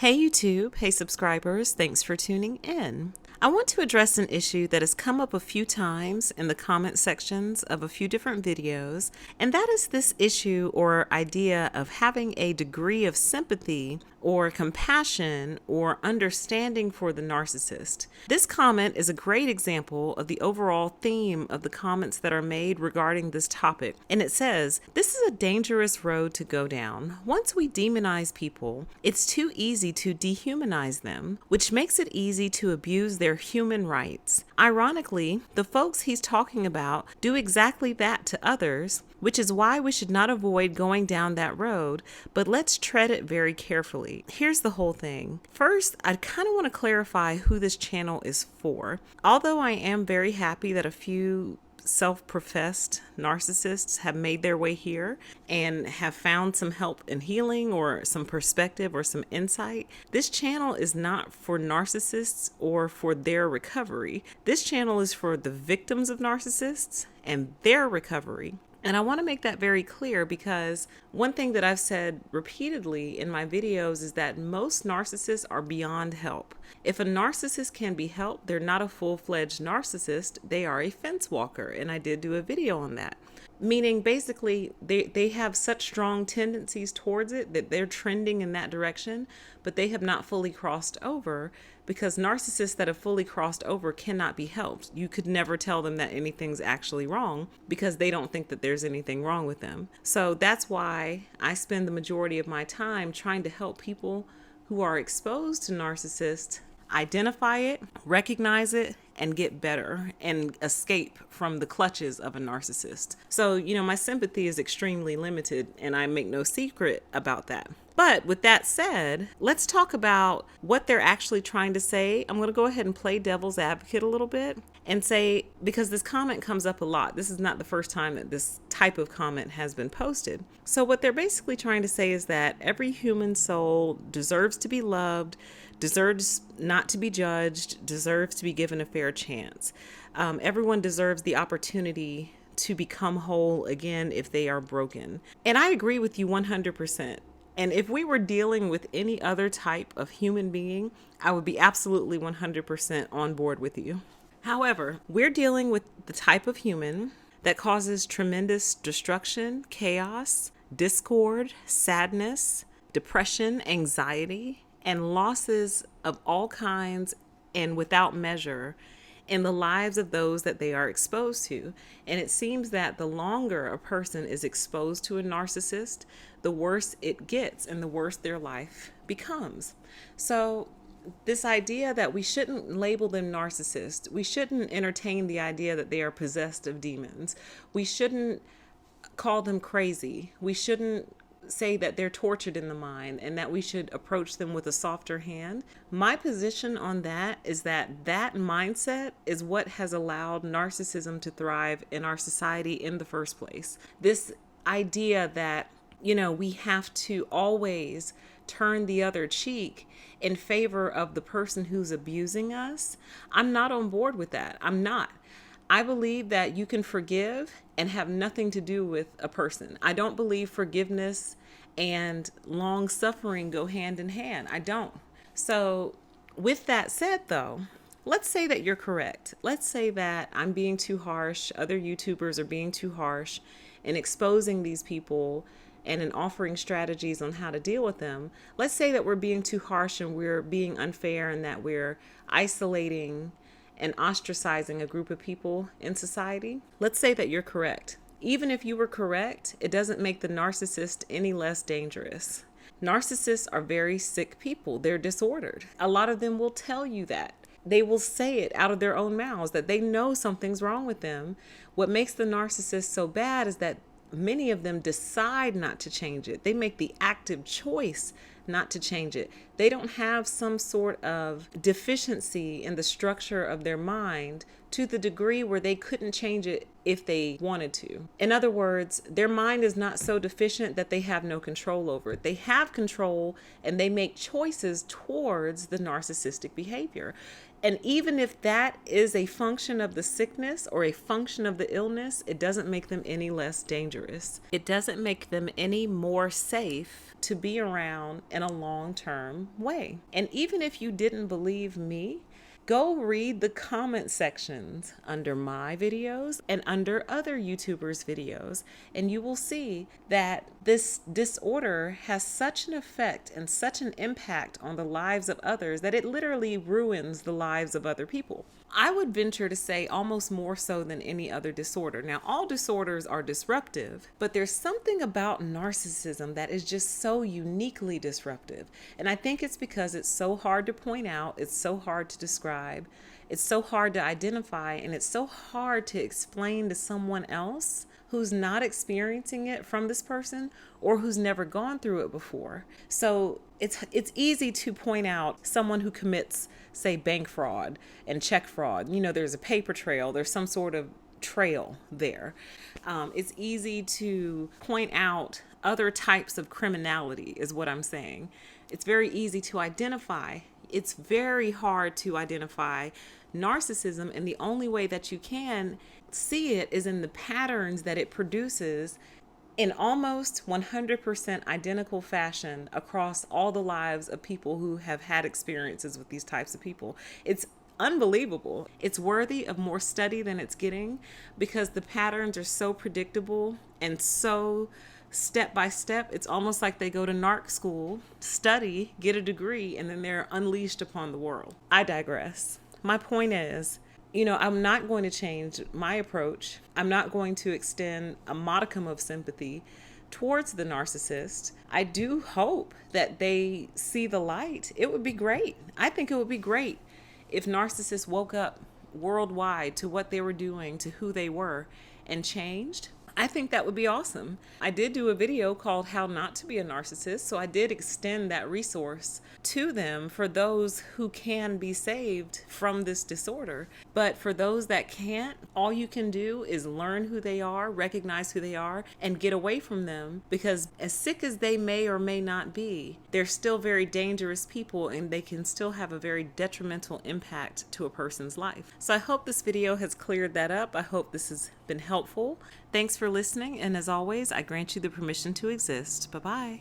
Hey YouTube, hey subscribers, thanks for tuning in. I want to address an issue that has come up a few times in the comment sections of a few different videos, and that is this issue or idea of having a degree of sympathy or compassion or understanding for the narcissist. This comment is a great example of the overall theme of the comments that are made regarding this topic, and it says, "This is a dangerous road to go down. Once we demonize people, it's too easy to dehumanize them, which makes it easy to abuse their human rights. Ironically, the folks he's talking about do exactly that to others, which is why we should not avoid going down that road, but let's tread it very carefully." Here's the whole thing. First, I kind of want to clarify who this channel is for. Although I am very happy that a few self-professed narcissists have made their way here and have found some help in healing or some perspective or some insight, this channel is not for narcissists or for their recovery. This channel is for the victims of narcissists and their recovery. And I want to make that very clear because one thing that I've said repeatedly in my videos is that most narcissists are beyond help. If a narcissist can be helped, they're not a full-fledged narcissist, they are a fence walker. And I did do a video on that. Meaning basically they have such strong tendencies towards it that they're trending in that direction, but they have not fully crossed over, because narcissists that have fully crossed over cannot be helped. You could never tell them that anything's actually wrong because they don't think that there's anything wrong with them. So that's why I spend the majority of my time trying to help people who are exposed to narcissists identify it, recognize it, and get better and escape from the clutches of a narcissist. So, my sympathy is extremely limited, and I make no secret about that. But with that said, let's talk about what they're actually trying to say. I'm going to go ahead and play devil's advocate a little bit and say, because this comment comes up a lot, this is not the first time that this type of comment has been posted. So what they're basically trying to say is that every human soul deserves to be loved, deserves not to be judged, deserves to be given a fair chance. Everyone deserves the opportunity to become whole again if they are broken. And I agree with you 100%. And if we were dealing with any other type of human being, I would be absolutely 100% on board with you. However, we're dealing with the type of human that causes tremendous destruction, chaos, discord, sadness, depression, anxiety, and losses of all kinds and without measure in the lives of those that they are exposed to. And it seems that the longer a person is exposed to a narcissist, the worse it gets and the worse their life becomes. So this idea that we shouldn't label them narcissists, we shouldn't entertain the idea that they are possessed of demons, we shouldn't call them crazy, we shouldn't say that they're tortured in the mind, and that we should approach them with a softer hand. My position on that is that that mindset is what has allowed narcissism to thrive in our society in the first place. This idea that, we have to always turn the other cheek in favor of the person who's abusing us, I'm not on board with that. I'm not. I believe that you can forgive and have nothing to do with a person. I don't believe forgiveness and long suffering go hand in hand. I don't. So with that said, though, let's say that you're correct. Let's say that I'm being too harsh. Other YouTubers are being too harsh in exposing these people and in offering strategies on how to deal with them. Let's say that we're being too harsh and we're being unfair and that we're isolating and ostracizing a group of people in society. Let's say that you're correct. Even if you were correct, it doesn't make the narcissist any less dangerous. Narcissists are very sick people. They're disordered. A lot of them will tell you that. They will say it out of their own mouths that they know something's wrong with them. What makes the narcissist so bad is that many of them decide not to change it. They make the active choice not to change it. They don't have some sort of deficiency in the structure of their mind to the degree where they couldn't change it if they wanted to. In other words, their mind is not so deficient that they have no control over it. They have control and they make choices towards the narcissistic behavior. And even if that is a function of the sickness or a function of the illness, it doesn't make them any less dangerous. It doesn't make them any more safe to be around in a long-term way. And even if you didn't believe me, go read the comment sections under my videos and under other YouTubers' videos, and you will see that this disorder has such an effect and such an impact on the lives of others that it literally ruins the lives of other people. I would venture to say almost more so than any other disorder. Now, all disorders are disruptive, but there's something about narcissism that is just so uniquely disruptive. And I think it's because it's so hard to point out, it's so hard to describe, it's so hard to identify, and it's so hard to explain to someone else who's not experiencing it from this person or who's never gone through it before. So it's easy to point out someone who commits, say, bank fraud and check fraud. You know, there's a paper trail, there's some sort of trail there. It's easy to point out other types of criminality is what I'm saying. It's very easy to identify. It's very hard to identify narcissism, and the only way that you can see it is in the patterns that it produces in almost 100% identical fashion across all the lives of people who have had experiences with these types of people. It's unbelievable. It's worthy of more study than it's getting because the patterns are so predictable and so step by step. It's almost like they go to narc school, study, get a degree, and then they're unleashed upon the world. I digress. My point is, I'm not going to change my approach. I'm not going to extend a modicum of sympathy towards the narcissist. I do hope that they see the light. It would be great. I think it would be great if narcissists woke up worldwide to what they were doing, to who they were, and changed. I think that would be awesome. I did do a video called How Not to Be a Narcissist, so I did extend that resource to them for those who can be saved from this disorder. But for those that can't, all you can do is learn who they are, recognize who they are, and get away from them, because as sick as they may or may not be, they're still very dangerous people and they can still have a very detrimental impact to a person's life. So I hope this video has cleared that up. I hope this has been helpful. Thanks for listening, and as always, I grant you the permission to exist. Bye-bye.